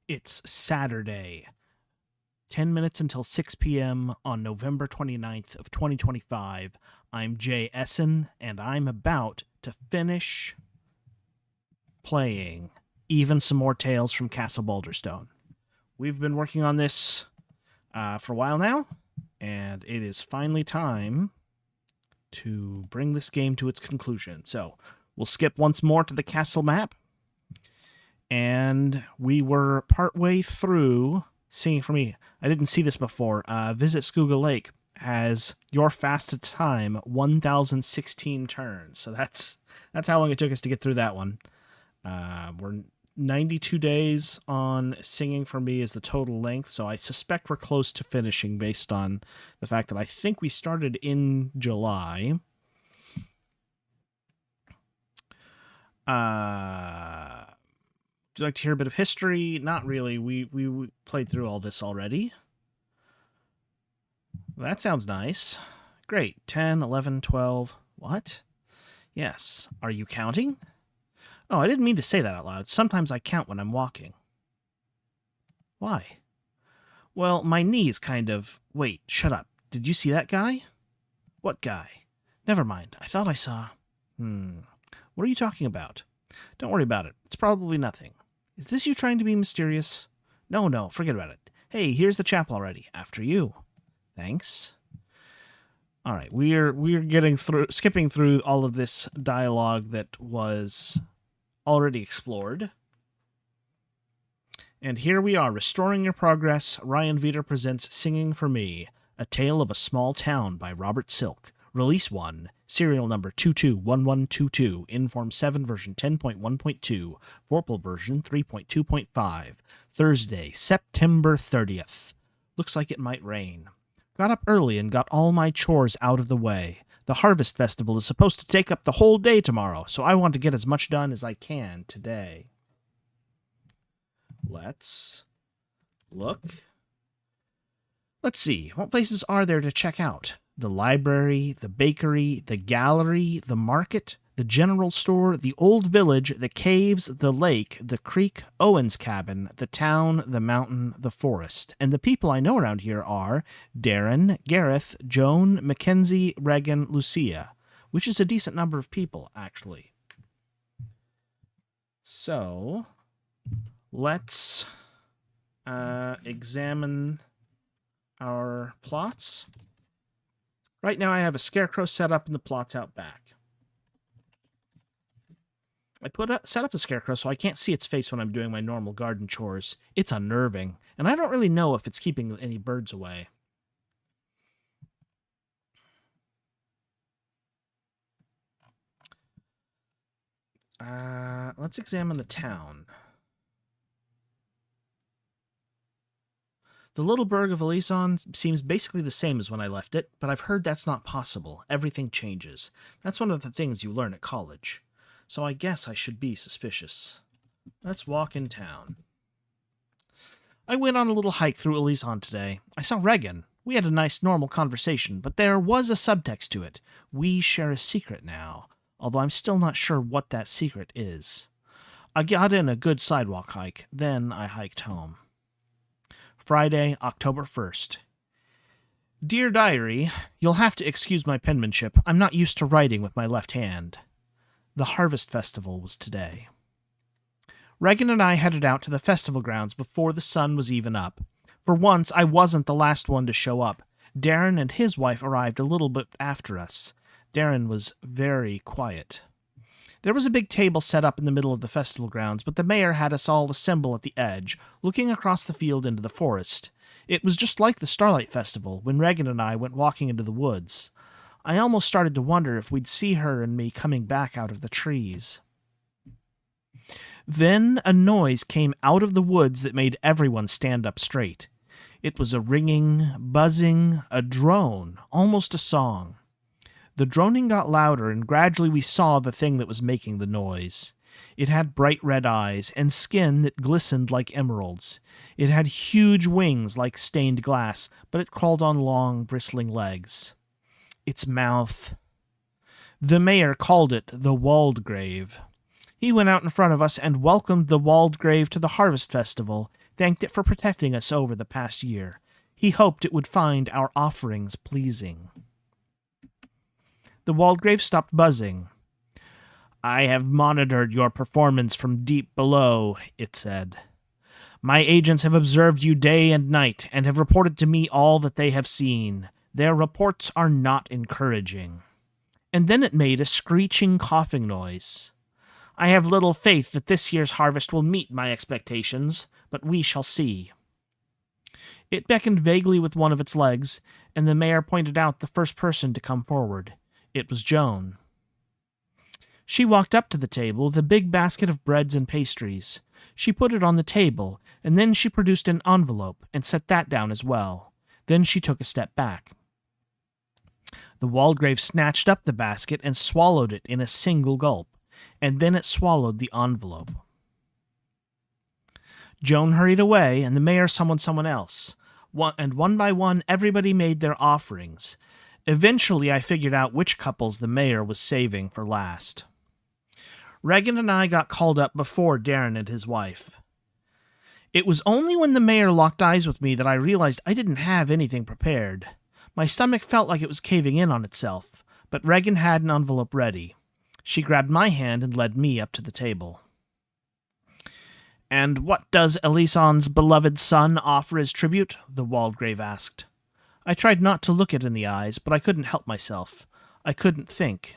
It's Saturday, 10 minutes until 6 p.m. on November 29th of 2025. I'm Jay Essen, and I'm about to finish playing even some more Tales from Castle Balderstone. We've been working on this for a while now, and it is finally time to bring this game to its conclusion. So we'll skip once more to the castle map, and we were partway through Singing for Me. I didn't see this before. Visit Skooga Lake has your fastest time 1,016 turns. So that's how long it took us to get through that one. We're 92 days on Singing for Me is the total length, so I suspect we're close to finishing based on the fact that I think we started in July. Would you like to hear a bit of history? Not really. We played through all this already. That sounds nice. Great. 10, 11, 12. What? Yes. Are you counting? Oh, I didn't mean to say that out loud. Sometimes I count when I'm walking. Why? Well, my knee's kind of... Wait, shut up. Did you see that guy? What guy? Never mind. I thought I saw... What are you talking about? Don't worry about it. It's probably nothing. Is this you trying to be mysterious? No, forget about it. Hey, here's the chapel already. After you. Thanks. All right, we're skipping through all of this dialogue that was already explored. And here we are, restoring your progress. Ryan Veeder presents Singing for Me, A Tale of a Small Town by Robert Silk. Release 1, serial number 221122, Inform 7 version 10.1.2, Vorpal version 3.2.5, Thursday, September 30th. Looks like it might rain. Got up early and got all my chores out of the way. The Harvest Festival is supposed to take up the whole day tomorrow, so I want to get as much done as I can today. Let's look. Let's see, what places are there to check out? The library, the bakery, the gallery, the market, the general store, the old village, the caves, the lake, the creek, Owen's cabin, the town, the mountain, the forest. And the people I know around here are Darren, Gareth, Joan, Mackenzie, Regan, Lucia, which is a decent number of people, actually. So, let's examine our plots. Right now I have a scarecrow set up and the plots out back. I set up the scarecrow so I can't see its face when I'm doing my normal garden chores. It's unnerving, and I don't really know if it's keeping any birds away. Let's examine the town. The little burg of Essen seems basically the same as when I left it, but I've heard that's not possible. Everything changes. That's one of the things you learn at college. So I guess I should be suspicious. Let's walk in town. I went on a little hike through Essen today. I saw Regan. We had a nice normal conversation, but there was a subtext to it. We share a secret now, although I'm still not sure what that secret is. I got in a good sidewalk hike, then I hiked home. Friday, October 1st. Dear Diary, you'll have to excuse my penmanship. I'm not used to writing with my left hand. The Harvest Festival was today. Regan and I headed out to the festival grounds before the sun was even up. For once, I wasn't the last one to show up. Darren and his wife arrived a little bit after us. Darren was very quiet. There was a big table set up in the middle of the festival grounds, but the mayor had us all assemble at the edge, looking across the field into the forest. It was just like the Starlight Festival, when Regan and I went walking into the woods. I almost started to wonder if we'd see her and me coming back out of the trees. Then a noise came out of the woods that made everyone stand up straight. It was a ringing, buzzing, a drone, almost a song. The droning got louder, and gradually we saw the thing that was making the noise. It had bright red eyes and skin that glistened like emeralds. It had huge wings like stained glass, but it crawled on long, bristling legs. Its mouth... The mayor called it the Walled Grave. He went out in front of us and welcomed the Walled Grave to the Harvest Festival. thanked it for protecting us over the past year. He hoped it would find our offerings pleasing. The Waldegrave stopped buzzing. I have monitored your performance from deep below, it said. My agents have observed you day and night and have reported to me all that they have seen. Their reports are not encouraging. And then it made a screeching, coughing noise. I have little faith that this year's harvest will meet my expectations, but we shall see. It beckoned vaguely with one of its legs, and the mayor pointed out the first person to come forward. It was Joan. She walked up to the table with a big basket of breads and pastries. She put it on the table, and then she produced an envelope and set that down as well. Then she took a step back. The Waldegrave snatched up the basket and swallowed it in a single gulp, and then it swallowed the envelope. Joan hurried away, and the mayor summoned someone else. One by one, everybody made their offerings. Eventually, I figured out which couples the mayor was saving for last. Regan and I got called up before Darren and his wife. It was only when the mayor locked eyes with me that I realized I didn't have anything prepared. My stomach felt like it was caving in on itself, but Regan had an envelope ready. She grabbed my hand and led me up to the table. And what does Elison's beloved son offer as tribute? The Waldegrave asked. I tried not to look it in the eyes, but I couldn't help myself. I couldn't think.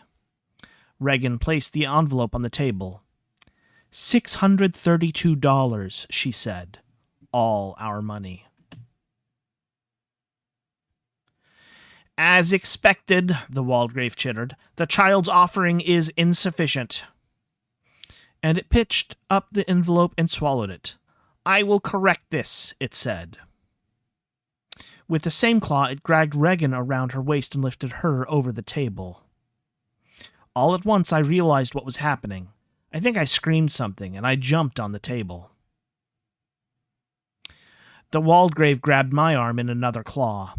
Regan placed the envelope on the table. $632, she said. All our money. As expected, the Waldegrave chittered, the child's offering is insufficient. And it pitched up the envelope and swallowed it. I will correct this, it said. With the same claw, it dragged Regan around her waist and lifted her over the table. All at once, I realized what was happening. I think I screamed something, and I jumped on the table. The Waldegrave grabbed my arm in another claw.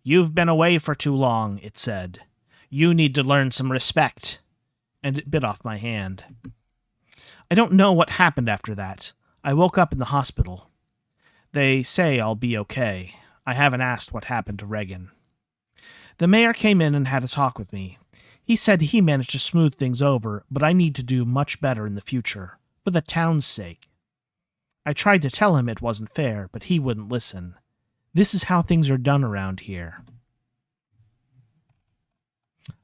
You've been away for too long, it said. You need to learn some respect. And it bit off my hand. I don't know what happened after that. I woke up in the hospital. They say I'll be okay. I haven't asked what happened to Regan. The mayor came in and had a talk with me. He said he managed to smooth things over, but I need to do much better in the future, for the town's sake. I tried to tell him it wasn't fair, but he wouldn't listen. This is how things are done around here.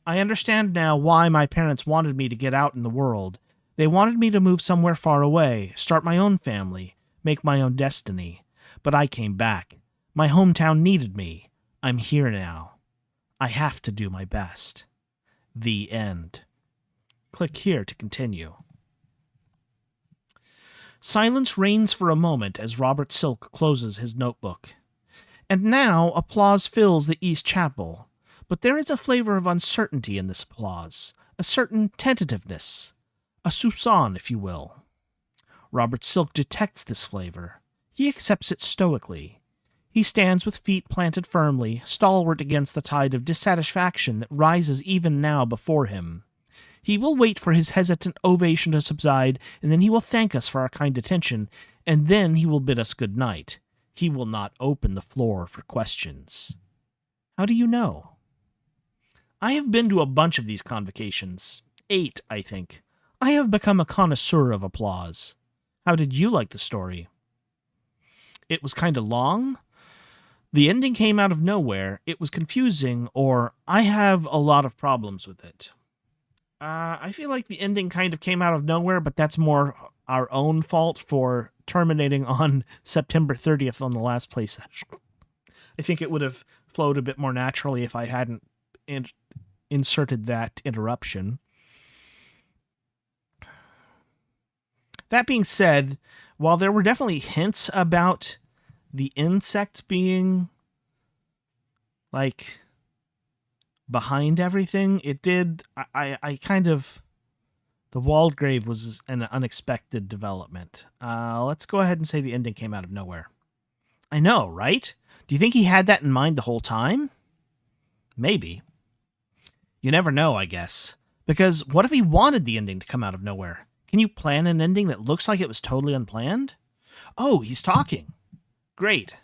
I understand now why my parents wanted me to get out in the world. They wanted me to move somewhere far away, start my own family, make my own destiny. But I came back. My hometown needed me. I'm here now. I have to do my best. The end. Click here to continue. Silence reigns for a moment as Robert Silk closes his notebook. And now applause fills the East Chapel. But there is a flavor of uncertainty in this applause, a certain tentativeness, a soupçon, if you will. Robert Silk detects this flavor. He accepts it stoically. He stands with feet planted firmly, stalwart against the tide of dissatisfaction that rises even now before him. He will wait for his hesitant ovation to subside, and then he will thank us for our kind attention, and then he will bid us good night. He will not open the floor for questions. How do you know? I have been to a bunch of these convocations. 8, I think. I have become a connoisseur of applause. How did you like the story? It was kind of long. The ending came out of nowhere. It was confusing, or I have a lot of problems with it. I feel like the ending kind of came out of nowhere, but that's more our own fault for terminating on September 30th on the last play session. I think it would have flowed a bit more naturally if I hadn't inserted that interruption. That being said, while there were definitely hints about the insects being, like, behind everything, it did, I kind of, the Waldegrave was an unexpected development. Let's go ahead and say the ending came out of nowhere. I know, right? Do you think he had that in mind the whole time? Maybe. You never know, I guess. Because what if he wanted the ending to come out of nowhere? Can you plan an ending that looks like it was totally unplanned? Oh, he's talking. Great.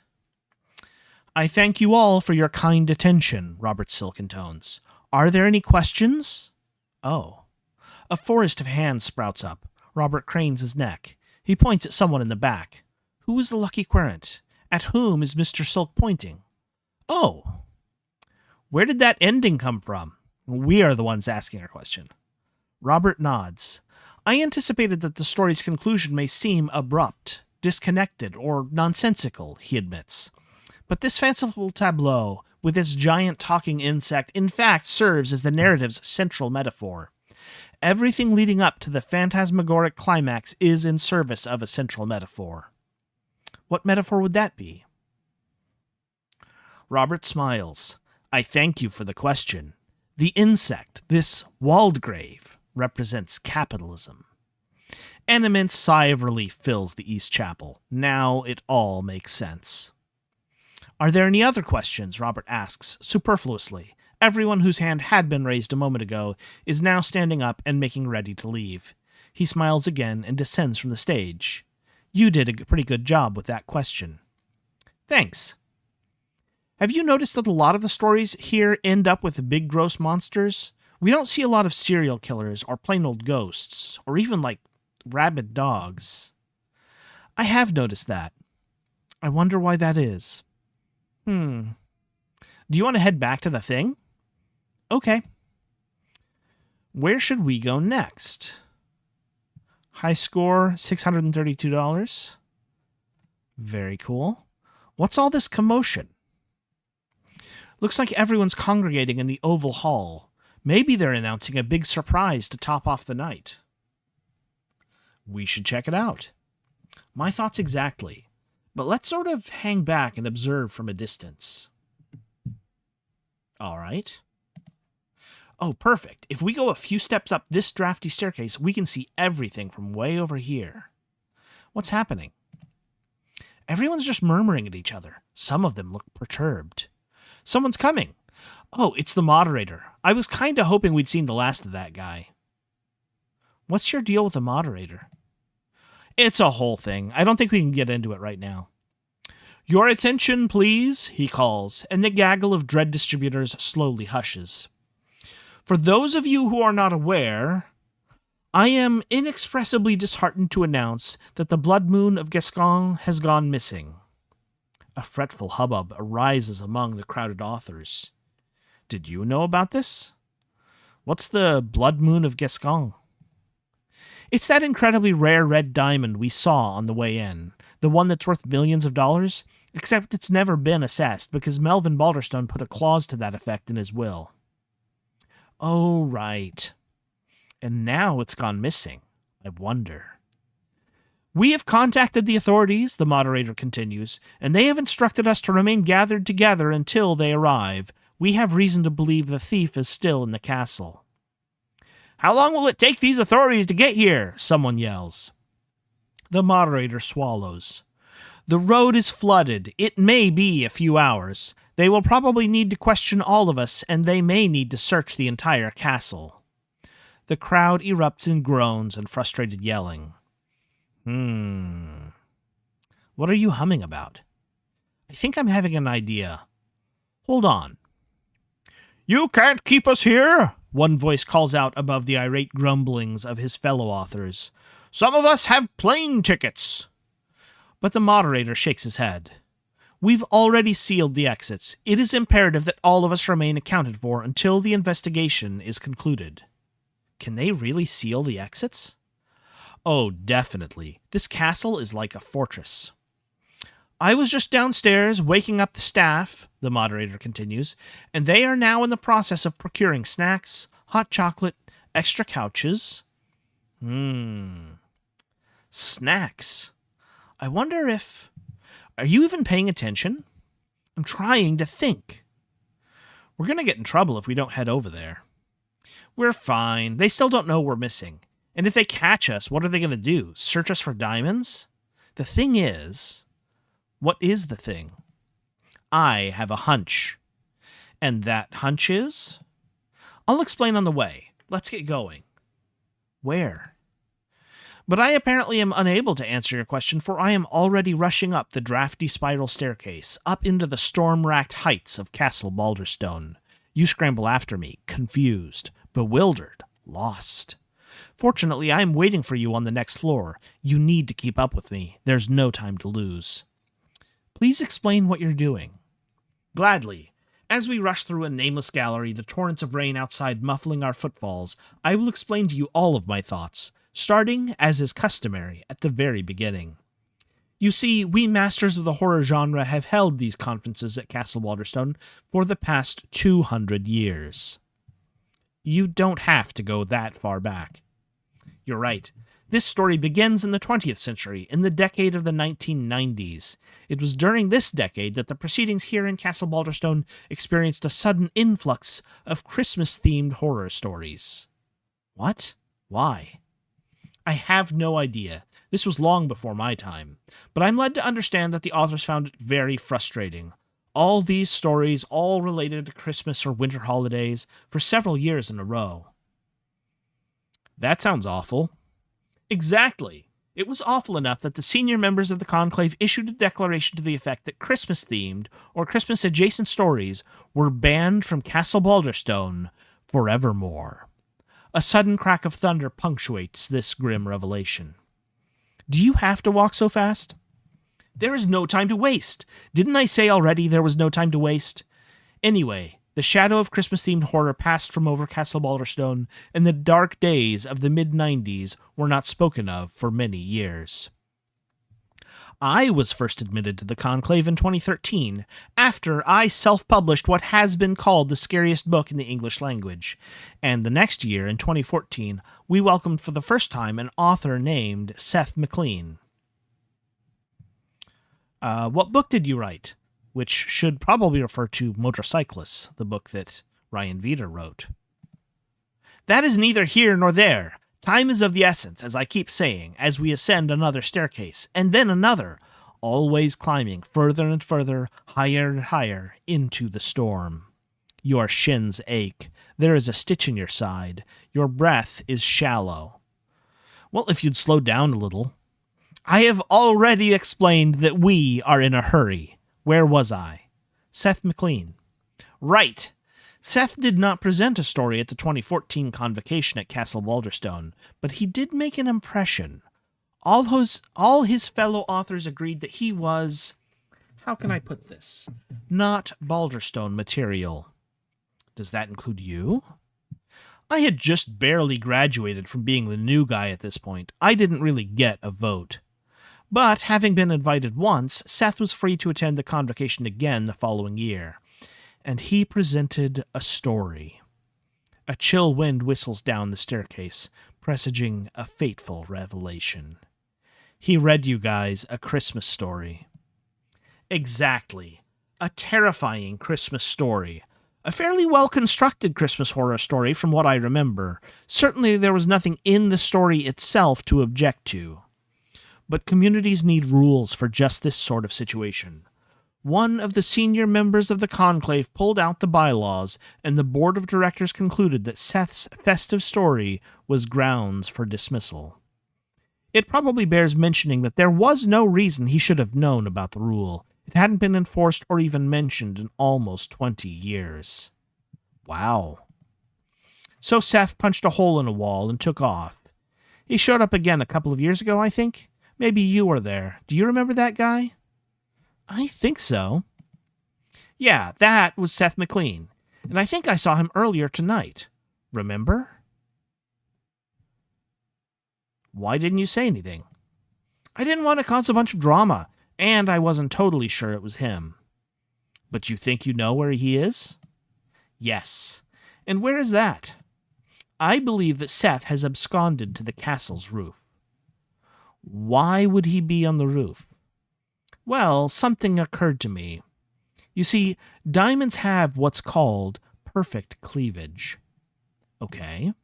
I thank you all for your kind attention, Robert Silk intones. Are there any questions? Oh. A forest of hands sprouts up. Robert cranes his neck. He points at someone in the back. Who is the lucky querent? At whom is Mr. Silk pointing? Oh. Where did that ending come from? We are the ones asking our question. Robert nods. I anticipated that the story's conclusion may seem abrupt, disconnected, or nonsensical, he admits. But this fanciful tableau, with its giant talking insect, in fact serves as the narrative's central metaphor. Everything leading up to the phantasmagoric climax is in service of a central metaphor. What metaphor would that be? Robert smiles. I thank you for the question. The insect, this Waldegrave, represents capitalism. An immense sigh of relief fills the East Chapel. Now it all makes sense. Are there any other questions? Robert asks, superfluously. Everyone whose hand had been raised a moment ago is now standing up and making ready to leave. He smiles again and descends from the stage. You did a pretty good job with that question. Thanks. Have you noticed that a lot of the stories here end up with big gross monsters? We don't see a lot of serial killers or plain old ghosts, or even like rabid dogs. I have noticed that. I wonder why that is. Do you want to head back to the thing? Okay. Where should we go next? High score, $632. Very cool. What's all this commotion? Looks like everyone's congregating in the Oval Hall. Maybe they're announcing a big surprise to top off the night. We should check it out. My thoughts exactly. But let's sort of hang back and observe from a distance. All right. Oh, perfect. If we go a few steps up this drafty staircase, we can see everything from way over here. What's happening? Everyone's just murmuring at each other. Some of them look perturbed. Someone's coming. Oh, it's the moderator. I was kind of hoping we'd seen the last of that guy. What's your deal with the moderator? It's a whole thing. I don't think we can get into it right now. Your attention, please, he calls, and the gaggle of dread distributors slowly hushes. For those of you who are not aware, I am inexpressibly disheartened to announce that the blood moon of Gascon has gone missing. A fretful hubbub arises among the crowded authors. Did you know about this? What's the blood moon of Gascon? It's that incredibly rare red diamond we saw on the way in, the one that's worth millions of dollars, except it's never been assessed because Melvin Balderstone put a clause to that effect in his will. Oh, right. And now it's gone missing. I wonder. We have contacted the authorities, the moderator continues, and they have instructed us to remain gathered together until they arrive. We have reason to believe the thief is still in the castle. How long will it take these authorities to get here? Someone yells. The moderator swallows. The road is flooded. It may be a few hours. They will probably need to question all of us, and they may need to search the entire castle. The crowd erupts in groans and frustrated yelling. What are you humming about? I think I'm having an idea. Hold on. You can't keep us here, one voice calls out above the irate grumblings of his fellow authors. Some of us have plane tickets. But the moderator shakes his head. We've already sealed the exits. It is imperative that all of us remain accounted for until the investigation is concluded. Can they really seal the exits? Oh, definitely. This castle is like a fortress. I was just downstairs waking up the staff, the moderator continues, and they are now in the process of procuring snacks, hot chocolate, extra couches. Snacks. I wonder if... Are you even paying attention? I'm trying to think. We're going to get in trouble if we don't head over there. We're fine. They still don't know we're missing. And if they catch us, what are they going to do? Search us for diamonds? The thing is... What is the thing? I have a hunch. And that hunch is? I'll explain on the way. Let's get going. Where? But I apparently am unable to answer your question, for I am already rushing up the drafty spiral staircase, up into the storm-racked heights of Castle Balderstone. You scramble after me, confused, bewildered, lost. Fortunately, I am waiting for you on the next floor. You need to keep up with me. There's no time to lose. Please explain what you're doing. Gladly. As we rush through a nameless gallery, the torrents of rain outside muffling our footfalls, I will explain to you all of my thoughts, starting, as is customary, at the very beginning. You see, we masters of the horror genre have held these conferences at Castle Balderstone for the past 200 years. You don't have to go that far back. You're right. This story begins in the 20th century, in the decade of the 1990s. It was during this decade that the proceedings here in Castle Balderstone experienced a sudden influx of Christmas-themed horror stories. What? Why? I have no idea. This was long before my time. But I'm led to understand that the authors found it very frustrating. All these stories, all related to Christmas or winter holidays, for several years in a row. That sounds awful. Exactly. It was awful enough that the senior members of the conclave issued a declaration to the effect that Christmas-themed or Christmas-adjacent stories were banned from Castle Balderstone forevermore. A sudden crack of thunder punctuates this grim revelation. Do you have to walk so fast? There is no time to waste. Didn't I say already there was no time to waste? Anyway, the shadow of Christmas-themed horror passed from over Castle Balderstone, and the dark days of the mid-90s were not spoken of for many years. I was first admitted to the conclave in 2013, after I self-published what has been called the scariest book in the English language, and the next year, in 2014, we welcomed for the first time an author named Seth MacLean. What book did you write? Which should probably refer to Motorcyclists, the book that Ryan Veeder wrote. That is neither here nor there. Time is of the essence, as I keep saying, as we ascend another staircase, and then another, always climbing further and further, higher and higher, into the storm. Your shins ache. There is a stitch in your side. Your breath is shallow. Well, if you'd slow down a little. I have already explained that we are in a hurry. Where was I? Seth MacLean. Right. Seth did not present a story at the 2014 convocation at Castle Balderstone, but he did make an impression. All his fellow authors agreed that he was, how can I put this, not Balderstone material. Does that include you? I had just barely graduated from being the new guy at this point. I didn't really get a vote. But, having been invited once, Seth was free to attend the convocation again the following year. And he presented a story. A chill wind whistles down the staircase, presaging a fateful revelation. He read you guys a Christmas story. Exactly. A terrifying Christmas story. A fairly well-constructed Christmas horror story from what I remember. Certainly there was nothing in the story itself to object to. But communities need rules for just this sort of situation. One of the senior members of the conclave pulled out the bylaws, and the board of directors concluded that Seth's festive story was grounds for dismissal. It probably bears mentioning that there was no reason he should have known about the rule. It hadn't been enforced or even mentioned in almost 20 years. Wow. So Seth punched a hole in a wall and took off. He showed up again a couple of years ago, I think. Maybe you were there. Do you remember that guy? I think so. Yeah, that was Seth MacLean. And I think I saw him earlier tonight. Remember? Why didn't you say anything? I didn't want to cause a bunch of drama, and I wasn't totally sure it was him. But you think you know where he is? Yes. And where is that? I believe that Seth has absconded to the castle's roof. Why would he be on the roof? Well, something occurred to me. You see, diamonds have what's called perfect cleavage. Okay.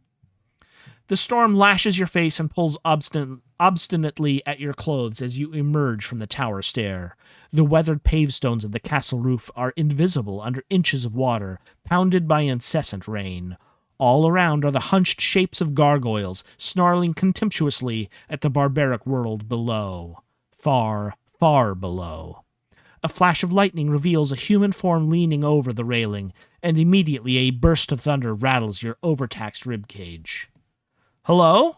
The storm lashes your face and pulls obstinately at your clothes as you emerge from the tower stair. The weathered pavestones of the castle roof are invisible under inches of water, pounded by incessant rain. All around are the hunched shapes of gargoyles, snarling contemptuously at the barbaric world below. Far, far below. A flash of lightning reveals a human form leaning over the railing, and immediately a burst of thunder rattles your overtaxed ribcage. Hello?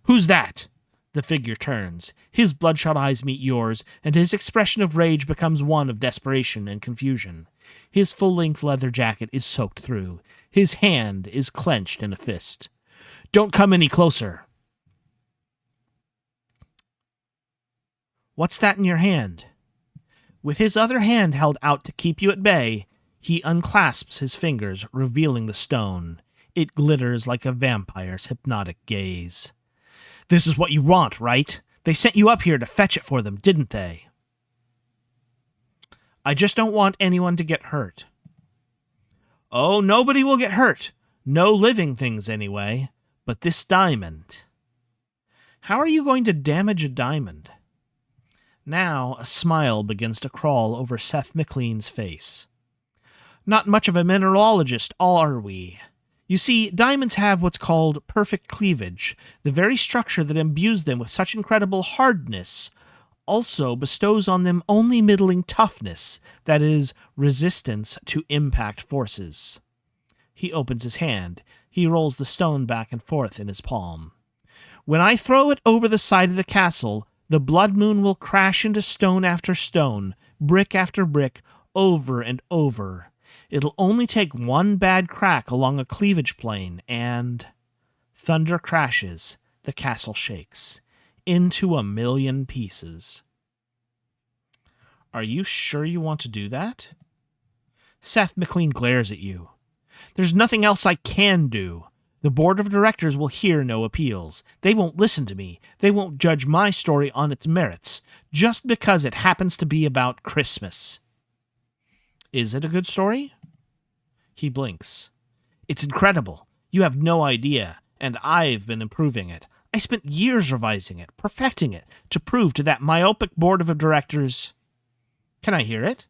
Who's that? The figure turns. His bloodshot eyes meet yours, and his expression of rage becomes one of desperation and confusion. His full-length leather jacket is soaked through. His hand is clenched in a fist. Don't come any closer. What's that in your hand? With his other hand held out to keep you at bay, he unclasps his fingers, revealing the stone. It glitters like a vampire's hypnotic gaze. This is what you want, right? They sent you up here to fetch it for them, didn't they? I just don't want anyone to get hurt. Oh, nobody will get hurt. No living things, anyway. But this diamond. How are you going to damage a diamond? Now, a smile begins to crawl over Seth McLean's face. Not much of a mineralogist, are we? You see, diamonds have what's called perfect cleavage. The very structure that imbues them with such incredible hardness also bestows on them only middling toughness, that is, resistance to impact forces. He opens his hand. He rolls the stone back and forth in his palm. When I throw it over the side of the castle, the blood moon will crash into stone after stone, brick after brick, over and over. It'll only take one bad crack along a cleavage plane, and... Thunder crashes. The castle shakes. Into 1,000,000 pieces. Are you sure you want to do that? Seth McLean glares at you. There's nothing else I can do. The board of directors will hear no appeals. They won't listen to me. They won't judge my story on its merits, just because it happens to be about Christmas. Is it a good story? He blinks. It's incredible. You have no idea, and I've been improving it. I spent years revising it, perfecting it, to prove to that myopic board of directors... Can I hear it?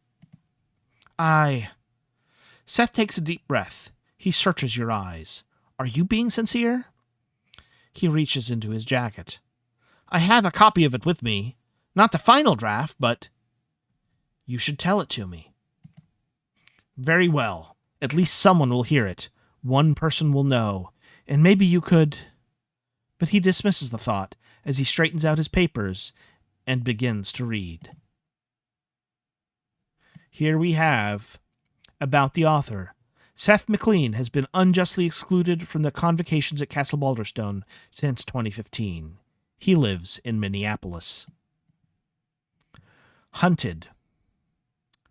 Seth takes a deep breath. He searches your eyes. Are you being sincere? He reaches into his jacket. I have a copy of it with me. Not the final draft, but... You should tell it to me. Very well. At least someone will hear it. One person will know. And maybe you could... But he dismisses the thought as he straightens out his papers and begins to read. Here we have, about the author. Seth McLean has been unjustly excluded from the convocations at Castle Balderstone since 2015. He lives in Minneapolis. Hunted.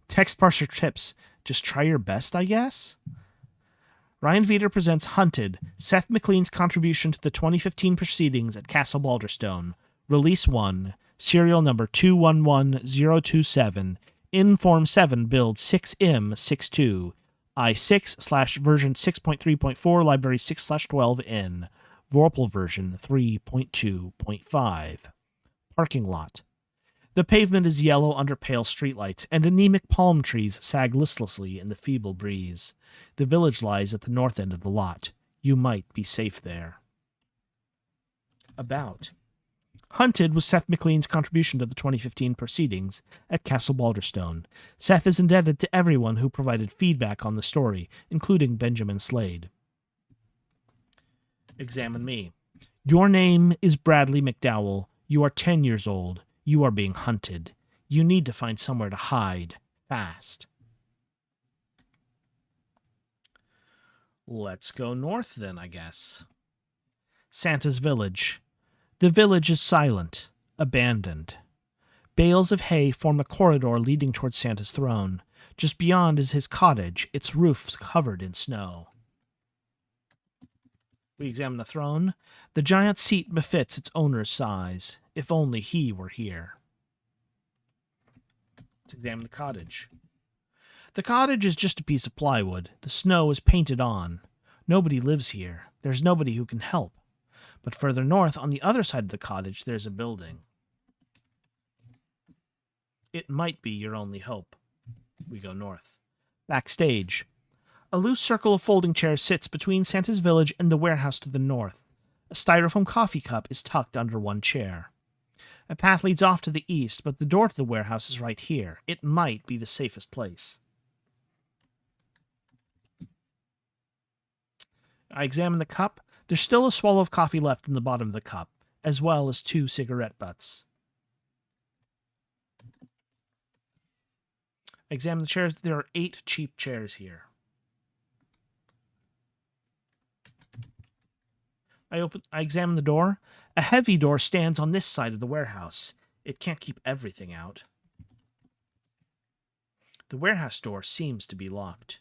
Text parser tips. Just try your best, I guess? Ryan Veeder presents Hunted, Seth McLean's contribution to the 2015 proceedings at Castle Balderstone. Release 1, serial number 211027, Inform 7 build 6M62, I6/version 6.3.4, library 6/12N, Vorpal version 3.2.5. Parking lot. The pavement is yellow under pale streetlights, and anemic palm trees sag listlessly in the feeble breeze. The village lies at the north end of the lot. You might be safe there. About. Hunted was Seth McLean's contribution to the 2015 proceedings at Castle Balderstone. Seth is indebted to everyone who provided feedback on the story, including Benjamin Slade. Examine me. Your name is Bradley McDowell. You are 10 years old. You are being hunted. You need to find somewhere to hide. Fast. Let's go north then, I guess. Santa's village. The village is silent, abandoned. Bales of hay form a corridor leading towards Santa's throne. Just beyond is his cottage, its roofs covered in snow. We examine the throne. The giant seat befits its owner's size. If only he were here. Let's examine the cottage. The cottage is just a piece of plywood. The snow is painted on. Nobody lives here. There's nobody who can help. But further north, on the other side of the cottage, there's a building. It might be your only hope. We go north. Backstage. A loose circle of folding chairs sits between Santa's village and the warehouse to the north. A styrofoam coffee cup is tucked under one chair. A path leads off to the east, but the door to the warehouse is right here. It might be the safest place. I examine the cup. There's still a swallow of coffee left in the bottom of the cup, as well as 2 cigarette butts. I examine the chairs. There are 8 cheap chairs here. I examine the door. A heavy door stands on this side of the warehouse. It can't keep everything out. The warehouse door seems to be locked.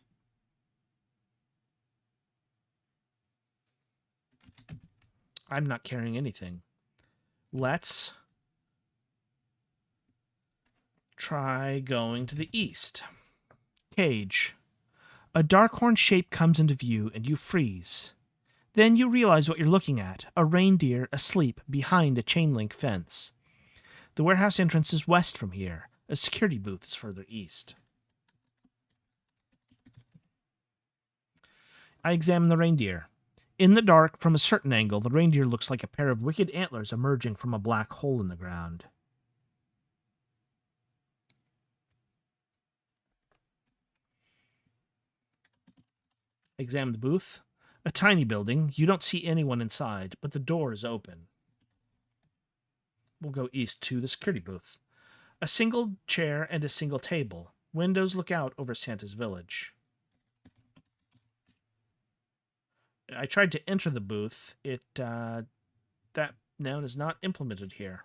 I'm not carrying anything. Let's try going to the east. Cage. A dark horn shape comes into view and you freeze. Then you realize what you're looking at, a reindeer asleep behind a chain-link fence. The warehouse entrance is west from here. A security booth is further east. I examine the reindeer. In the dark, from a certain angle, the reindeer looks like a pair of wicked antlers emerging from a black hole in the ground. Examine the booth. A tiny building. You don't see anyone inside, but the door is open. We'll go east to the security booth. A single chair and a single table. Windows look out over Santa's village. I tried to enter the booth. That noun is not implemented here.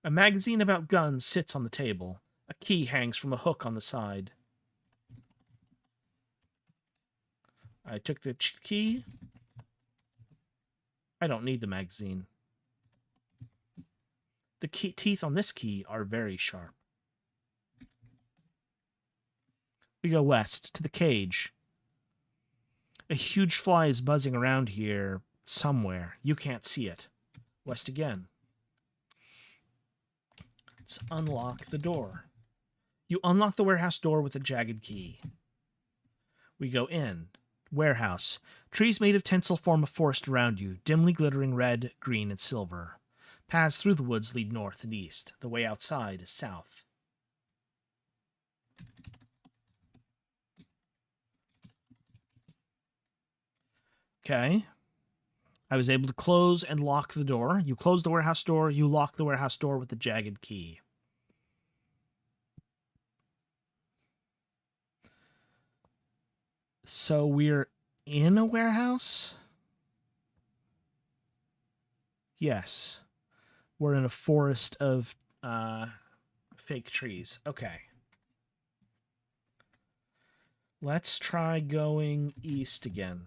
A magazine about guns sits on the table. A key hangs from a hook on the side. I took the key. I don't need the magazine. The teeth on this key are very sharp. We go west to the cage. A huge fly is buzzing around here somewhere. You can't see it. West again. Let's unlock the door. You unlock the warehouse door with a jagged key. We go in. Warehouse. Trees made of tinsel form a forest around you, dimly glittering red, green, and silver. Paths through the woods lead north and east. The way outside is south. Okay. I was able to close and lock the door. You close the warehouse door. You lock the warehouse door with the jagged key. So we're in a warehouse? Yes. We're in a forest of fake trees. Okay. Let's try going east again.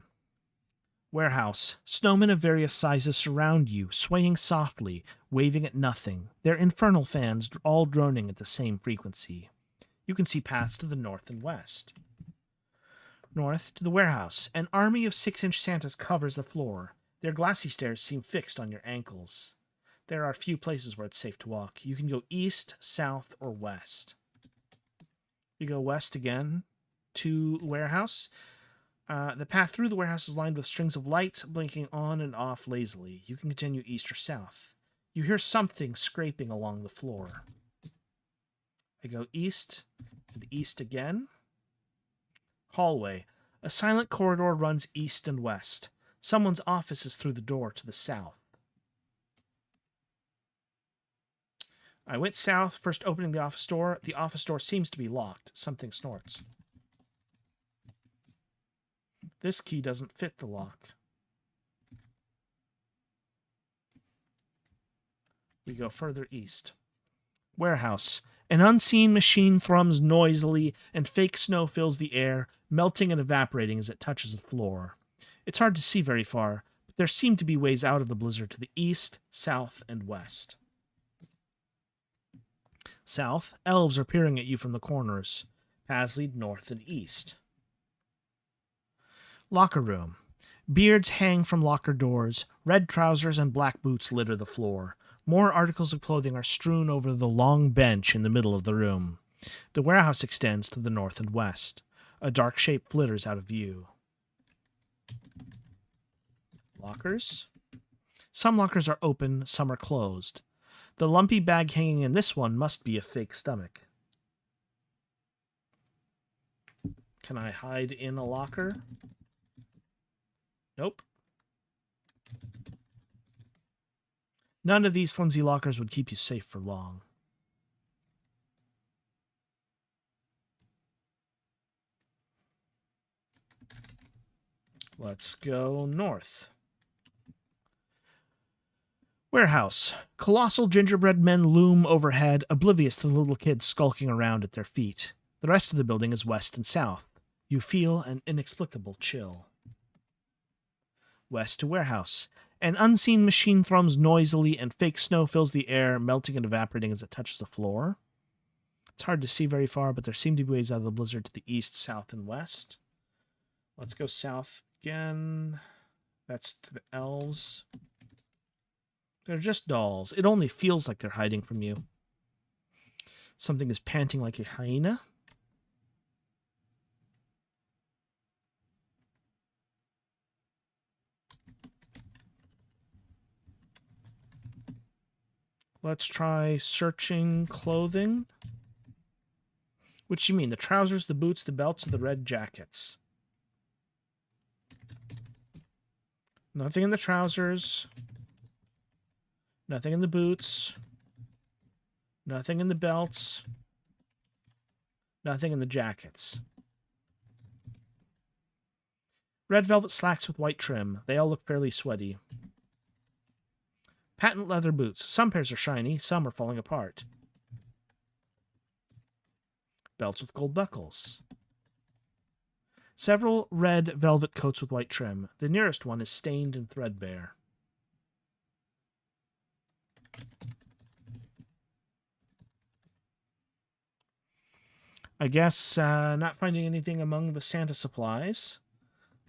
Warehouse. Snowmen of various sizes surround you, swaying softly, waving at nothing, their infernal fans all droning at the same frequency. You can see paths to the north and west. North to the warehouse. An army of 6-inch Santas covers the floor. Their glassy stares seem fixed on your ankles. There are few places where it's safe to walk. You can go east, south, or west. You go west again to warehouse. The path through the warehouse is lined with strings of lights blinking on and off lazily. You can continue east or south. You hear something scraping along the floor. I go east and east again. Hallway. A silent corridor runs east and west. Someone's office is through the door to the south. I went south, first opening the office door. The office door seems to be locked. Something snorts. This key doesn't fit the lock. We go further east. Warehouse. An unseen machine thrums noisily, and fake snow fills the air, melting and evaporating as it touches the floor. It's hard to see very far, but there seem to be ways out of the blizzard to the east, south, and west. South. Elves are peering at you from the corners. Paths lead north and east. Locker room. Beards hang from locker doors. Red trousers and black boots litter the floor. More articles of clothing are strewn over the long bench in the middle of the room. The warehouse extends to the north and west. A dark shape flitters out of view. Lockers? Some lockers are open, some are closed. The lumpy bag hanging in this one must be a fake stomach. Can I hide in a locker? Nope. None of these flimsy lockers would keep you safe for long. Let's go north. Warehouse. Colossal gingerbread men loom overhead, oblivious to the little kids skulking around at their feet. The rest of the building is west and south. You feel an inexplicable chill. West to warehouse. An unseen machine thrums noisily, and fake snow fills the air, melting and evaporating as it touches the floor. It's hard to see very far, but there seem to be ways out of the blizzard to the east, south, and west. Let's go south again. That's to the elves. They're just dolls. It only feels like they're hiding from you. Something is panting like a hyena. Let's try searching clothing. Which you mean? The trousers, the boots, the belts, or the red jackets? Nothing in the trousers. Nothing in the boots. Nothing in the belts. Nothing in the jackets. Red velvet slacks with white trim. They all look fairly sweaty. Patent leather boots. Some pairs are shiny, some are falling apart. Belts with gold buckles. Several red velvet coats with white trim. The nearest one is stained and threadbare. I guess not finding anything among the Santa supplies.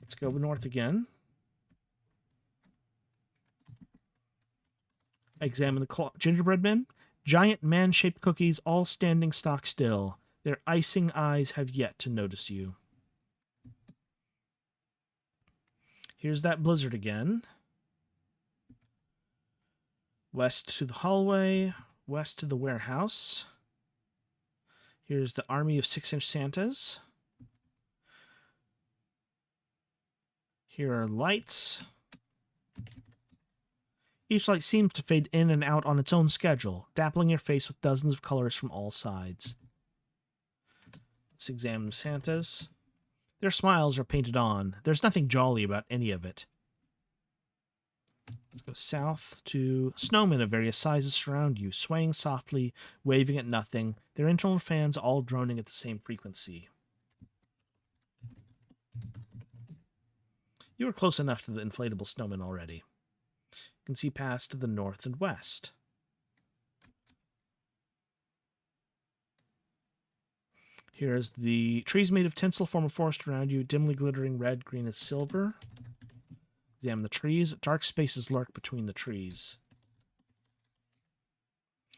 Let's go north again. Examine the gingerbread men. Giant man-shaped cookies, all standing stock still. Their icing eyes have yet to notice you. Here's that blizzard again. West to the hallway. West to the warehouse. Here's the army of 6-inch Santas. Here are lights. Each light seems to fade in and out on its own schedule, dappling your face with dozens of colors from all sides. Let's examine the Santas. Their smiles are painted on. There's nothing jolly about any of it. Let's go south to snowmen of various sizes surround you, swaying softly, waving at nothing, their internal fans all droning at the same frequency. You are close enough to the inflatable snowmen already. You can see past to the north and west. Here's the trees made of tinsel form a forest around you, dimly glittering red, green, and silver. Examine the trees. Dark spaces lurk between the trees.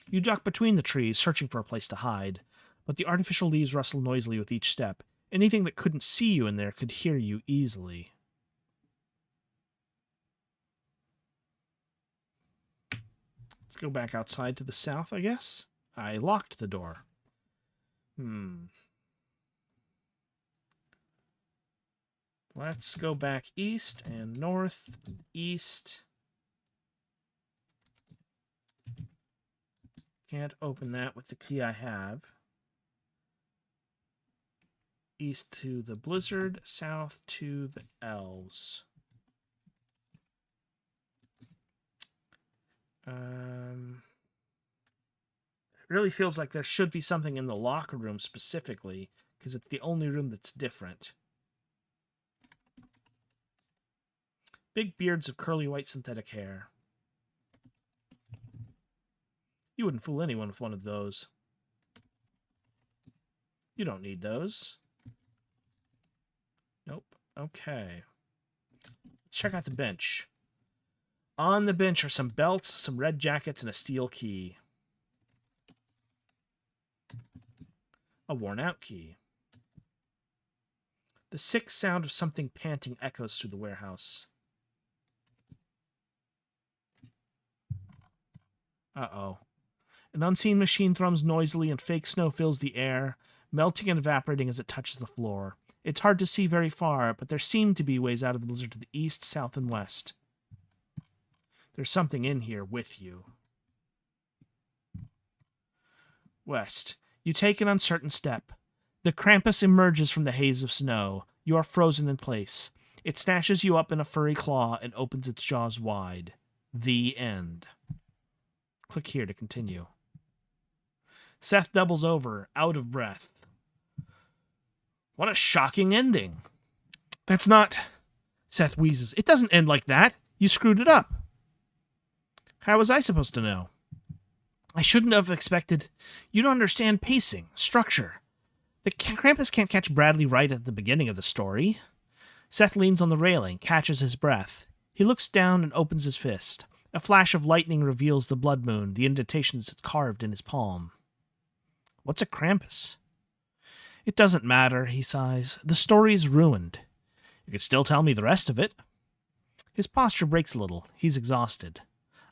You duck between the trees, searching for a place to hide, but the artificial leaves rustle noisily with each step. Anything that couldn't see you in there could hear you easily. Let's go back outside to the south, I guess. I locked the door. Let's go back east and north and east. Can't open that with the key I have. East to the blizzard, south to the elves. It really feels like there should be something in the locker room specifically, because it's the only room that's different. Big beards of curly white synthetic hair. You wouldn't fool anyone with one of those. You don't need those. Nope. Okay. Let's check out the bench. On the bench are some belts, some red jackets, and a steel key. A worn-out key. The sick sound of something panting echoes through the warehouse. Uh-oh. An unseen machine thrums noisily and fake snow fills the air, melting and evaporating as it touches the floor. It's hard to see very far, but there seem to be ways out of the blizzard to the east, south, and west. There's something in here with you. West. You take an uncertain step. The Krampus emerges from the haze of snow. You are frozen in place. It snatches you up in a furry claw and opens its jaws wide. The end. Click here to continue. Seth doubles over, out of breath. What a shocking ending. That's not... Seth wheezes. It doesn't end like that. You screwed it up. How was I supposed to know? I shouldn't have expected... You don't understand pacing, structure. The Krampus can't catch Bradley right at the beginning of the story. Seth leans on the railing, catches his breath. He looks down and opens his fist. A flash of lightning reveals the blood moon, the indentations it's carved in his palm. What's a Krampus? It doesn't matter, he sighs. The story is ruined. You could still tell me the rest of it. His posture breaks a little. He's exhausted.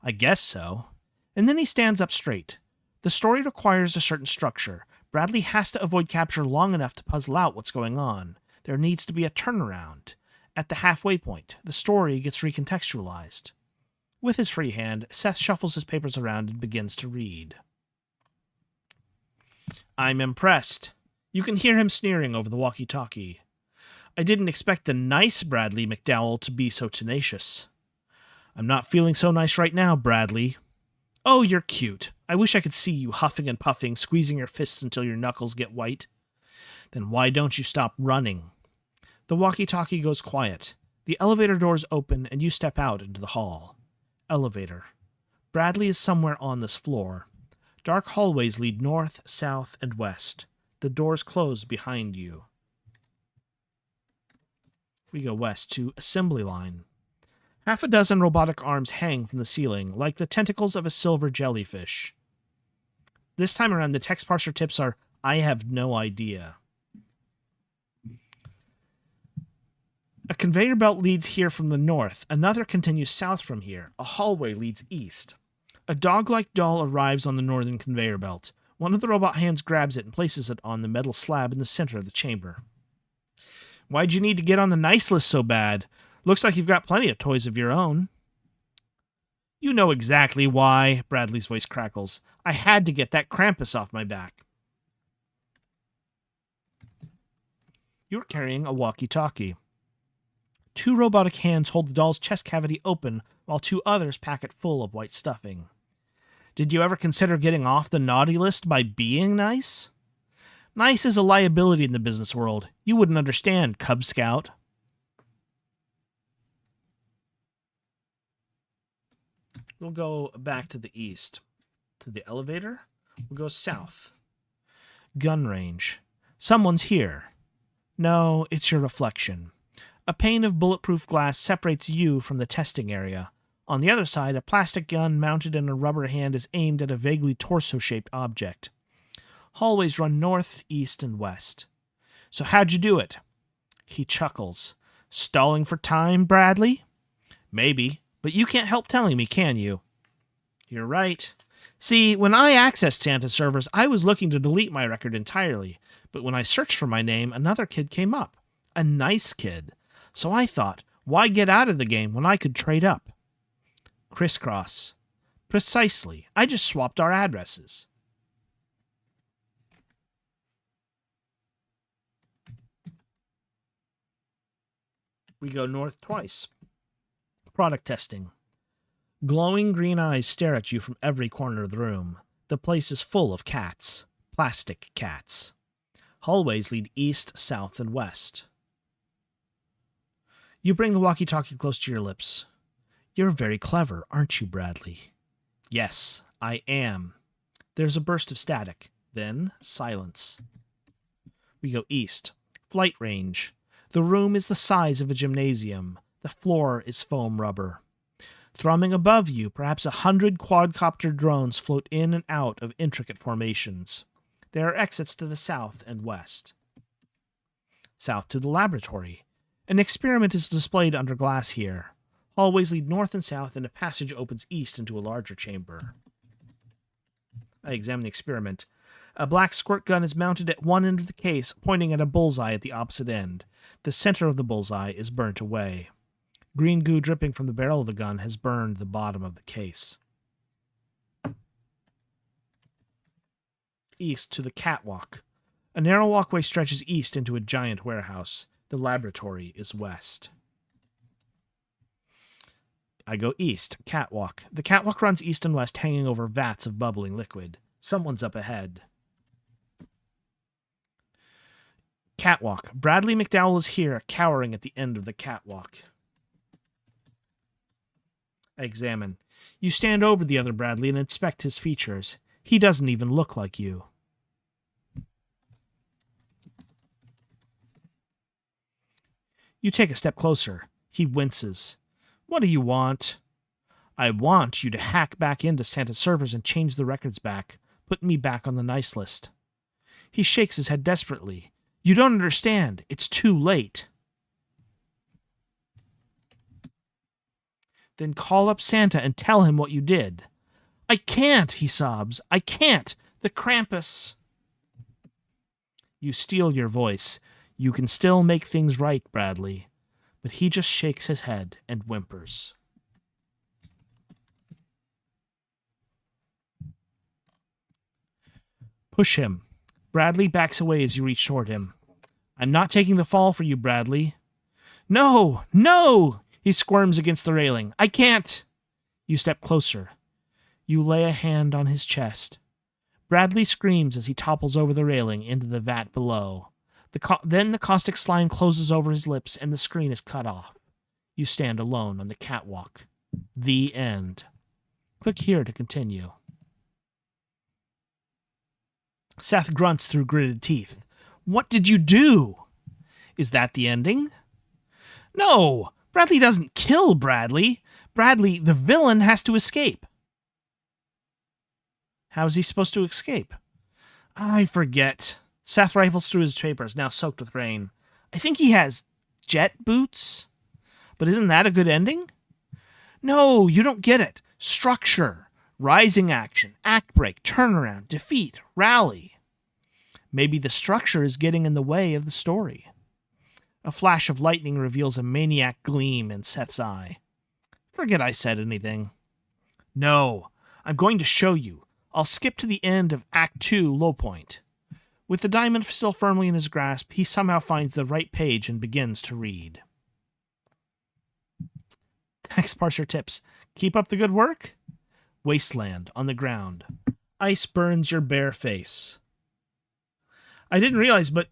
I guess so. And then he stands up straight. The story requires a certain structure. Bradley has to avoid capture long enough to puzzle out what's going on. There needs to be a turnaround. At the halfway point, the story gets recontextualized. With his free hand, Seth shuffles his papers around and begins to read. I'm impressed. You can hear him sneering over the walkie-talkie. I didn't expect the nice Bradley McDowell to be so tenacious. I'm not feeling so nice right now, Bradley. Oh, you're cute. I wish I could see you huffing and puffing, squeezing your fists until your knuckles get white. Then why don't you stop running? The walkie-talkie goes quiet. The elevator doors open, and you step out into the hall. Elevator. Bradley is somewhere on this floor. Dark hallways lead north, south, and west. The doors close behind you. We go west to assembly line. Half a dozen robotic arms hang from the ceiling, like the tentacles of a silver jellyfish. This time around, the text parser tips are, I have no idea. A conveyor belt leads here from the north. Another continues south from here. A hallway leads east. A dog-like doll arrives on the northern conveyor belt. One of the robot hands grabs it and places it on the metal slab in the center of the chamber. Why'd you need to get on the nice list so bad? Looks like you've got plenty of toys of your own. You know exactly why, Bradley's voice crackles. I had to get that Krampus off my back. You're carrying a walkie-talkie. Two robotic hands hold the doll's chest cavity open while two others pack it full of white stuffing. Did you ever consider getting off the naughty list by being nice? Nice is a liability in the business world. You wouldn't understand, Cub Scout. We'll go back to the east. To the elevator. We'll go south. Gun range. Someone's here. No, it's your reflection. A pane of bulletproof glass separates you from the testing area. On the other side, a plastic gun mounted in a rubber hand is aimed at a vaguely torso-shaped object. Hallways run north, east, and west. So how'd you do it? He chuckles. Stalling for time, Bradley? Maybe, but you can't help telling me, can you? You're right. See, when I accessed Santa servers, I was looking to delete my record entirely, but when I searched for my name, another kid came up. A nice kid. So I thought, why get out of the game when I could trade up? Crisscross. Precisely. I just swapped our addresses. We go north twice. Product testing. Glowing green eyes stare at you from every corner of the room. The place is full of cats. Plastic cats. Hallways lead east, south, and west. You bring the walkie-talkie close to your lips. You're very clever, aren't you, Bradley? Yes, I am. There's a burst of static. Then, silence. We go east. Flight range. The room is the size of a gymnasium. The floor is foam rubber. Thrumming above you, perhaps 100 quadcopter drones float in and out of intricate formations. There are exits to the south and west. South to the laboratory. An experiment is displayed under glass here. Hallways lead north and south, and a passage opens east into a larger chamber. I examine the experiment. A black squirt gun is mounted at one end of the case, pointing at a bullseye at the opposite end. The center of the bullseye is burnt away. Green goo dripping from the barrel of the gun has burned the bottom of the case. East to the catwalk. A narrow walkway stretches east into a giant warehouse. The laboratory is west. I go east, catwalk. The catwalk runs east and west, hanging over vats of bubbling liquid. Someone's up ahead. Catwalk. Bradley McDowell is here, cowering at the end of the catwalk. I examine. You stand over the other Bradley and inspect his features. He doesn't even look like you. You take a step closer. He winces. What do you want? I want you to hack back into Santa's servers and change the records back. Put me back on the nice list. He shakes his head desperately. You don't understand. It's too late. Then call up Santa and tell him what you did. I can't, he sobs. I can't. The Krampus. You steel your voice. You can still make things right, Bradley. But he just shakes his head and whimpers. Push him. Bradley backs away as you reach toward him. I'm not taking the fall for you, Bradley. No! No! He squirms against the railing. I can't! You step closer. You lay a hand on his chest. Bradley screams as he topples over the railing into the vat below. Then the caustic slime closes over his lips and the screen is cut off. You stand alone on the catwalk. The end. Click here to continue. Seth grunts through gritted teeth. What did you do? Is that the ending? No! Bradley doesn't kill Bradley. Bradley, the villain, has to escape. How is he supposed to escape? I forget. Seth rifles through his papers, now soaked with rain. I think he has jet boots. But isn't that a good ending? No, you don't get it. Structure. Rising action. Act break. Turnaround. Defeat. Rally. Maybe the structure is getting in the way of the story. A flash of lightning reveals a maniac gleam in Seth's eye. Forget I said anything. No, I'm going to show you. I'll skip to the end of Act 2, low point. With the diamond still firmly in his grasp, he somehow finds the right page and begins to read. Text parser tips. Keep up the good work. Wasteland on the ground. Ice burns your bare face. I didn't realize, but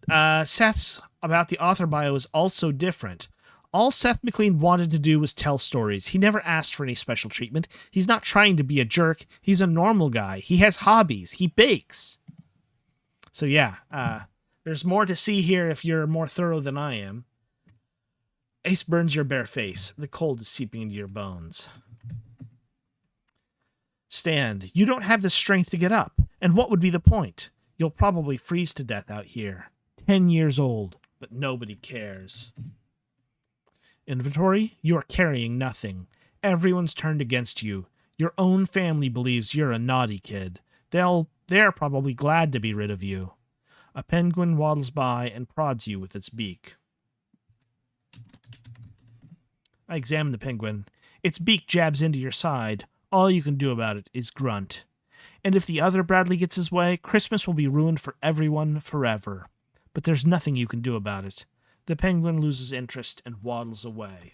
Seth's about the author bio is also different. All Seth MacLean wanted to do was tell stories. He never asked for any special treatment. He's not trying to be a jerk. He's a normal guy. He has hobbies. He bakes. So yeah, there's more to see here if you're more thorough than I am. Ice burns your bare face. The cold is seeping into your bones. Stand. You don't have the strength to get up. And what would be the point? You'll probably freeze to death out here. 10 years old, but nobody cares. Inventory, you are carrying nothing. Everyone's turned against you. Your own family believes you're a naughty kid. They're probably glad to be rid of you. A penguin waddles by and prods you with its beak. I examine the penguin. Its beak jabs into your side. All you can do about it is grunt. And if the other Bradley gets his way, Christmas will be ruined for everyone forever. But there's nothing you can do about it. The penguin loses interest and waddles away.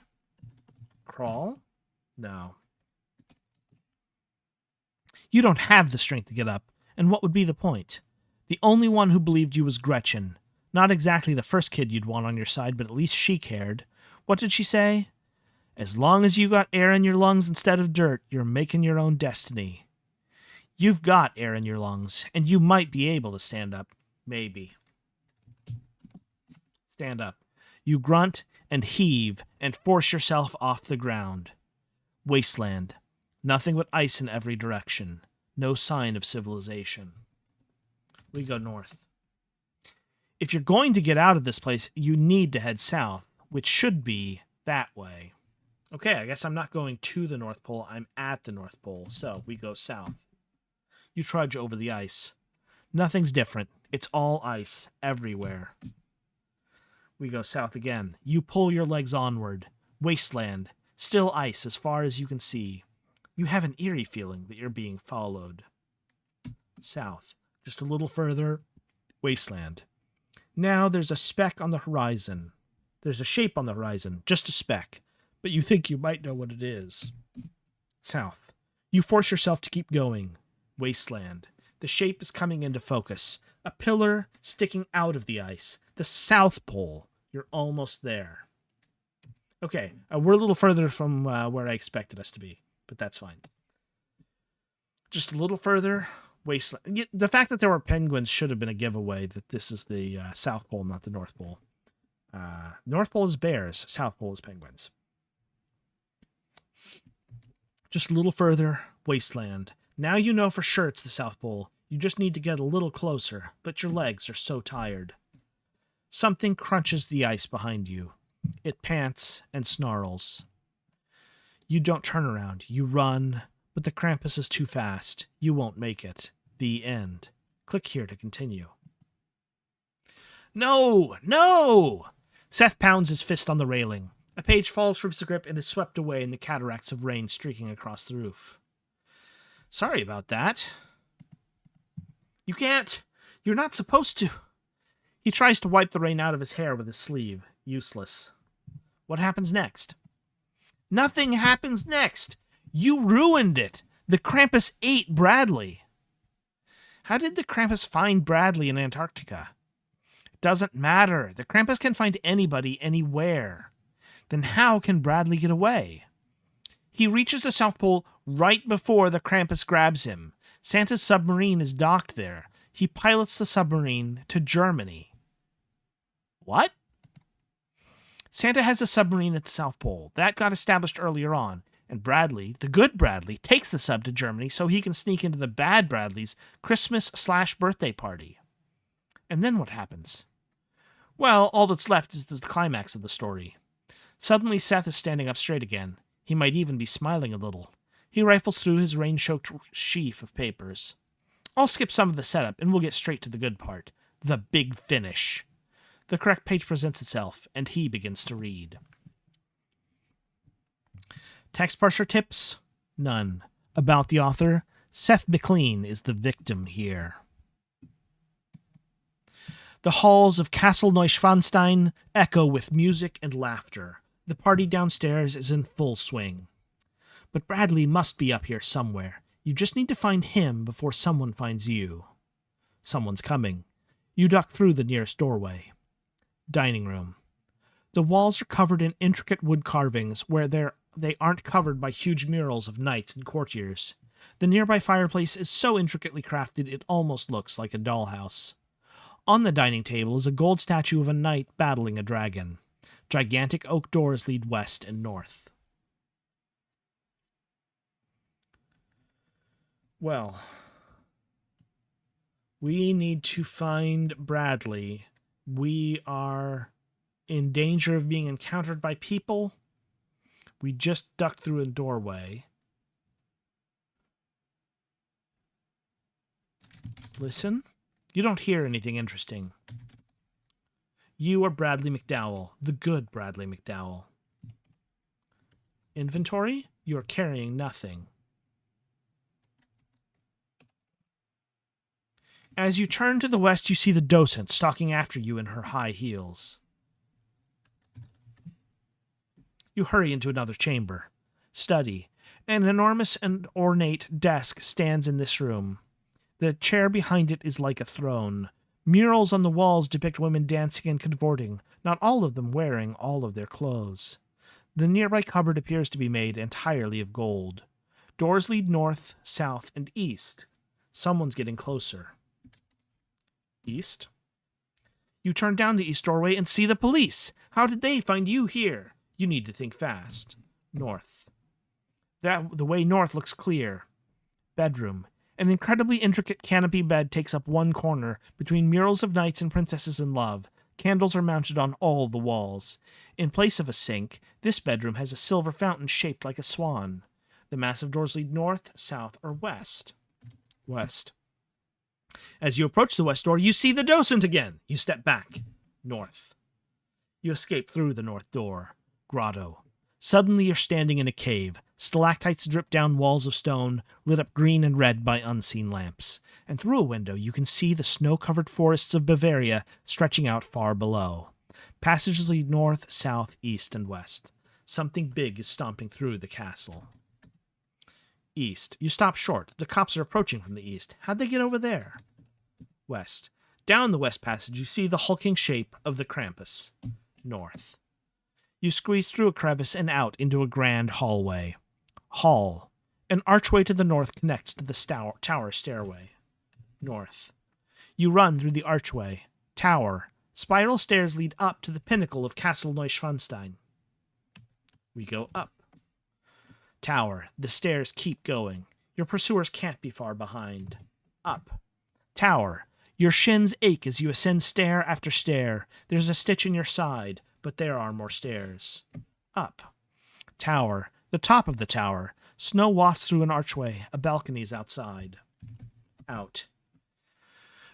Crawl? No. You don't have the strength to get up, and what would be the point? The only one who believed you was Gretchen. Not exactly the first kid you'd want on your side, but at least she cared. What did she say? As long as you got air in your lungs instead of dirt, you're making your own destiny. You've got air in your lungs, and you might be able to stand up. Maybe. Stand up. You grunt and heave and force yourself off the ground. Wasteland. Nothing but ice in every direction. No sign of civilization. We go north. If you're going to get out of this place, you need to head south, which should be that way. Okay, I guess I'm not going to the North Pole. I'm at the North Pole, so we go south. You trudge over the ice. Nothing's different. It's all ice everywhere. We go south again. You pull your legs onward. Wasteland. Still ice as far as you can see. You have an eerie feeling that you're being followed. South. Just a little further. Wasteland. Now there's a speck on the horizon. There's a shape on the horizon. Just a speck. But you think you might know what it is. South. You force yourself to keep going. Wasteland. The shape is coming into focus. A pillar sticking out of the ice. The South Pole. You're almost there. Okay, we're a little further from where I expected us to be, but that's fine. Just a little further. Wasteland. The fact that there were penguins should have been a giveaway that this is the South Pole, not the North Pole. North Pole is bears. South Pole is penguins. Just a little further, wasteland. Now you know for sure it's the South Pole. You just need to get a little closer, but your legs are so tired. Something crunches the ice behind you. It pants and snarls. You don't turn around. You run, but the Krampus is too fast. You won't make it. The end. Click here to continue. No! No! Seth pounds his fist on the railing. A page falls from his grip and is swept away in the cataracts of rain streaking across the roof. Sorry about that. You can't. You're not supposed to. He tries to wipe the rain out of his hair with his sleeve. Useless. What happens next? Nothing happens next. You ruined it. The Krampus ate Bradley. How did the Krampus find Bradley in Antarctica? It doesn't matter. The Krampus can find anybody, anywhere. Then how can Bradley get away? He reaches the South Pole right before the Krampus grabs him. Santa's submarine is docked there. He pilots the submarine to Germany. What? Santa has a submarine at the South Pole. That got established earlier on, and Bradley, the good Bradley, takes the sub to Germany so he can sneak into the bad Bradley's Christmas/birthday party. And then what happens? Well, all that's left is the climax of the story. Suddenly, Seth is standing up straight again. He might even be smiling a little. He rifles through his rain-soaked sheaf of papers. I'll skip some of the setup, and we'll get straight to the good part. The big finish. The correct page presents itself, and he begins to read. Text parser tips? None. About the author? Seth MacLean is the victim here. The halls of Castle Neuschwanstein echo with music and laughter. The party downstairs is in full swing. But Bradley must be up here somewhere. You just need to find him before someone finds you. Someone's coming. You duck through the nearest doorway. Dining room. The walls are covered in intricate wood carvings where they aren't covered by huge murals of knights and courtiers. The nearby fireplace is so intricately crafted it almost looks like a dollhouse. On the dining table is a gold statue of a knight battling a dragon. Gigantic oak doors lead west and north. Well, we need to find Bradley. We are in danger of being encountered by people. We just ducked through a doorway. Listen. You don't hear anything interesting. You are Bradley McDowell, the good Bradley McDowell. Inventory? You are carrying nothing. As you turn to the west, you see the docent stalking after you in her high heels. You hurry into another chamber. Study. An enormous and ornate desk stands in this room. The chair behind it is like a throne. Murals on the walls depict women dancing and cavorting, not all of them wearing all of their clothes. The nearby cupboard appears to be made entirely of gold. Doors lead north, south, and east. Someone's getting closer. East? You turn down the east doorway and see the police. How did they find you here? You need to think fast. North. The way north looks clear. Bedroom. An incredibly intricate canopy bed takes up one corner, between murals of knights and princesses in love. Candles are mounted on all the walls. In place of a sink, this bedroom has a silver fountain shaped like a swan. The massive doors lead north, south, or west. West. As you approach the west door, you see the docent again. You step back. North. You escape through the north door. Grotto. Suddenly you're standing in a cave. Stalactites drip down walls of stone, lit up green and red by unseen lamps. And through a window you can see the snow-covered forests of Bavaria stretching out far below. Passages lead north, south, east, and west. Something big is stomping through the castle. East. You stop short. The cops are approaching from the east. How'd they get over there? West. Down the west passage you see the hulking shape of the Krampus. North. You squeeze through a crevice and out into a grand hallway. Hall. An archway to the north connects to the tower stairway. North. You run through the archway. Tower. Spiral stairs lead up to the pinnacle of Castle Neuschwanstein. We go up. Tower. The stairs keep going. Your pursuers can't be far behind. Up. Tower. Your shins ache as you ascend stair after stair. There's a stitch in your side, but there are more stairs. Up. Tower. The top of the tower. Snow wafts through an archway. A balcony is outside. Out.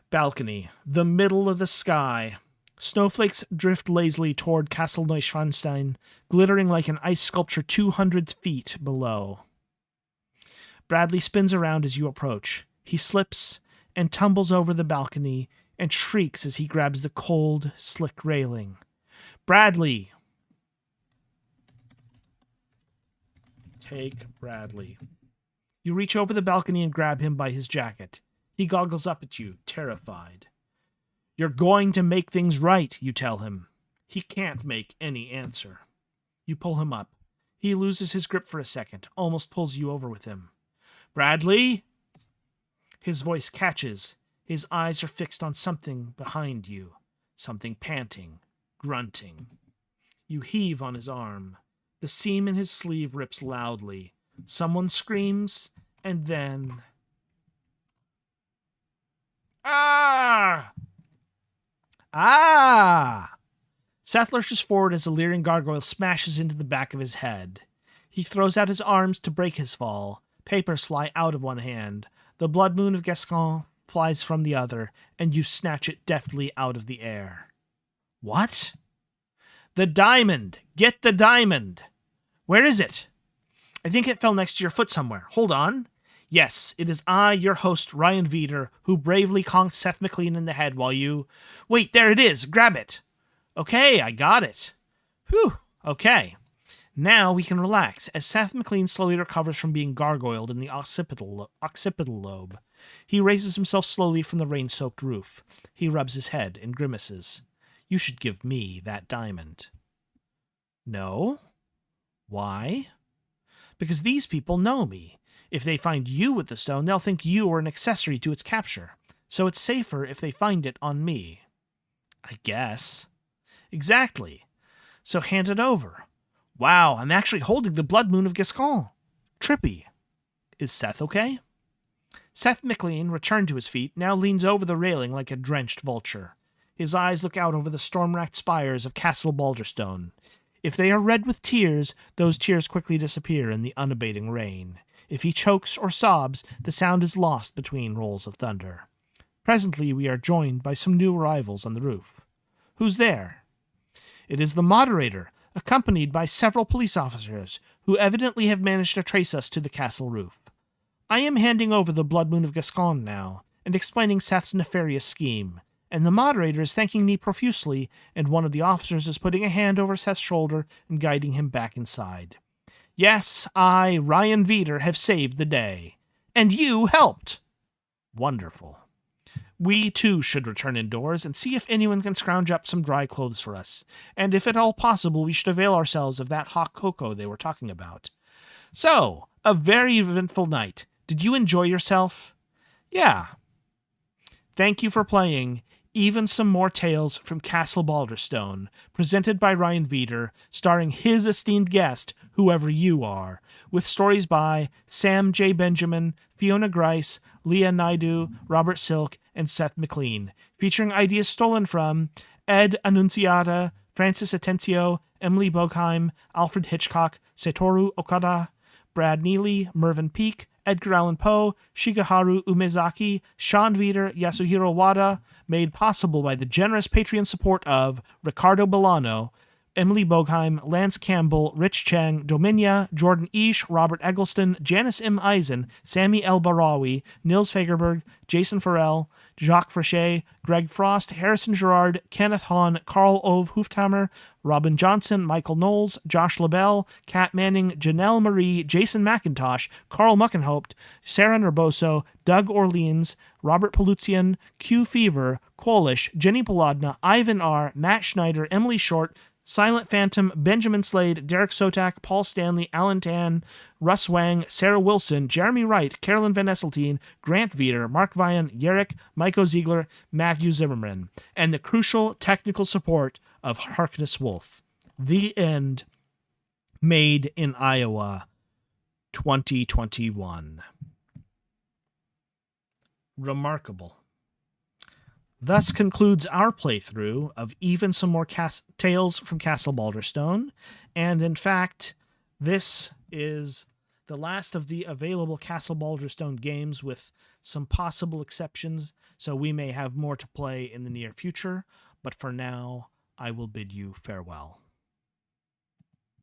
Balcony. The middle of the sky. Snowflakes drift lazily toward Castle Neuschwanstein, glittering like an ice sculpture 200 feet below. Bradley spins around as you approach. He slips and tumbles over the balcony and shrieks as he grabs the cold, slick railing. Bradley! Take Bradley. You reach over the balcony and grab him by his jacket. He goggles up at you, terrified. You're going to make things right, you tell him. He can't make any answer. You pull him up. He loses his grip for a second, almost pulls you over with him. Bradley? His voice catches. His eyes are fixed on something behind you. Something panting, grunting. You heave on his arm. The seam in his sleeve rips loudly. Someone screams, and then... Ah! Ah! Seth lurches forward as a leering gargoyle smashes into the back of his head. He throws out his arms to break his fall. Papers fly out of one hand. The blood moon of Gascon flies from the other, and you snatch it deftly out of the air. What? The diamond! Get the diamond! Where is it? I think it fell next to your foot somewhere. Hold on. Yes, it is I, your host, Ryan Veeder, who bravely conked Seth McLean in the head while you... Wait, there it is! Grab it! Okay, I got it. Whew, okay. Now we can relax, as Seth McLean slowly recovers from being gargoyled in the occipital lobe. He raises himself slowly from the rain-soaked roof. He rubs his head and grimaces. You should give me that diamond. No? Why? Because these people know me. If they find you with the stone, they'll think you are an accessory to its capture. So it's safer if they find it on me. I guess. Exactly. So hand it over. Wow, I'm actually holding the blood moon of Gascon. Trippy. Is Seth okay? Seth McLean, returned to his feet, now leans over the railing like a drenched vulture. His eyes look out over the storm-racked spires of Castle Balderstone. If they are red with tears, those tears quickly disappear in the unabating rain. If he chokes or sobs, the sound is lost between rolls of thunder. Presently we are joined by some new arrivals on the roof. Who's there? It is the moderator, accompanied by several police officers, who evidently have managed to trace us to the castle roof. I am handing over the blood moon of Gascon now, and explaining Seth's nefarious scheme, and the moderator is thanking me profusely, and one of the officers is putting a hand over Seth's shoulder and guiding him back inside. Yes, I, Ryan Veeder, have saved the day. And you helped. Wonderful. We, too, should return indoors and see if anyone can scrounge up some dry clothes for us, and if at all possible we should avail ourselves of that hot cocoa they were talking about. So, a very eventful night. Did you enjoy yourself? Yeah. Thank you for playing Even Some More Tales from Castle Balderstone, presented by Ryan Veeder, starring his esteemed guest, whoever you are, with stories by Sam J. Benjamin, Fiona Grice, Leah Naidu, Robert Silk, and Seth MacLean, featuring ideas stolen from Ed Annunziata, Francis Atencio, Emily Bogheim, Alfred Hitchcock, Satoru Okada, Brad Neely, Mervyn Peake, Edgar Allan Poe, Shigeharu Umezaki, Sean Veeder, Yasuhiro Wada, made possible by the generous Patreon support of Ricardo Bolano, Emily Bogheim, Lance Campbell, Rich Cheng, Dominia, Jordan Ish, Robert Eggleston, Janice M. Eisen, Sammy El Barawi, Nils Fagerberg, Jason Farrell, Jacques Frichet, Greg Frost, Harrison Gerard, Kenneth Hahn, Carl Ove Hoofhammer, Robin Johnson, Michael Knowles, Josh LaBelle, Kat Manning, Janelle Marie, Jason McIntosh, Carl Muckenhaupt, Sarah Nerboso, Doug Orleans, Robert Palutzian, Q Fever, Quolish, Jenny Polodna, Ivan R., Matt Schneider, Emily Short, Silent Phantom, Benjamin Slade, Derek Sotak, Paul Stanley, Alan Tan, Russ Wang, Sarah Wilson, Jeremy Wright, Carolyn Van Esseltine, Grant Veeder, Mark Vian, Yerrick, Michael Ziegler, Matthew Zimmerman, and the crucial technical support of Harkness Wolf. The End. Made in Iowa, 2021. Remarkable. Thus concludes our playthrough of Even Some More Tales from Castle Balderstone, and in fact, this is the last of the available Castle Balderstone games with some possible exceptions, so we may have more to play in the near future, but for now, I will bid you farewell.